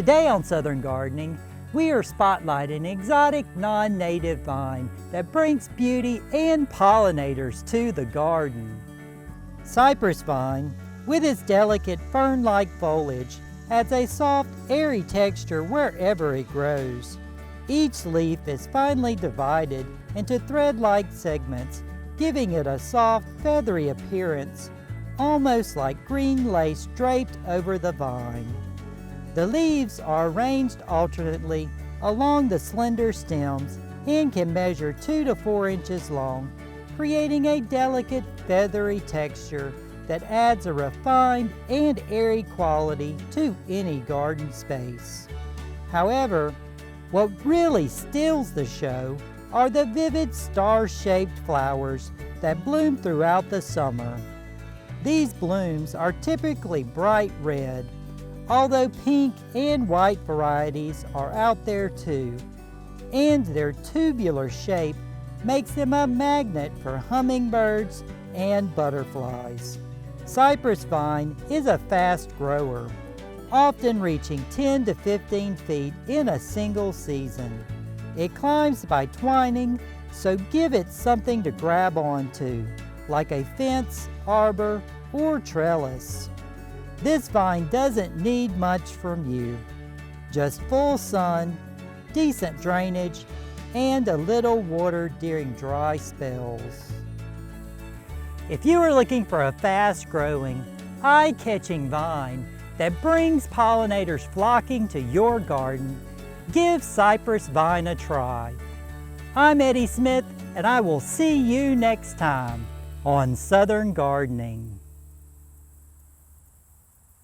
Today on Southern Gardening, we are spotlighting an exotic non-native vine that brings beauty and pollinators to the garden. Cypress vine, with its delicate fern-like foliage, adds a soft, airy texture wherever it grows. Each leaf is finely divided into thread-like segments, giving it a soft, feathery appearance, almost like green lace draped over the vine. The leaves are arranged alternately along the slender stems and can measure 2 to 4 inches long, creating a delicate feathery texture that adds a refined and airy quality to any garden space. However, what really steals the show are the vivid star-shaped flowers that bloom throughout the summer. These blooms are typically bright red, although pink and white varieties are out there too, and their tubular shape makes them a magnet for hummingbirds and butterflies. Cypress vine is a fast grower, often reaching 10 to 15 feet in a single season. It climbs by twining, so give it something to grab onto, like a fence, arbor, or trellis. This vine doesn't need much from you, just full sun, decent drainage, and a little water during dry spells. If you are looking for a fast-growing, eye-catching vine that brings pollinators flocking to your garden, give Cypress vine a try. I'm Eddie Smith, and I will see you next time on Southern Gardening.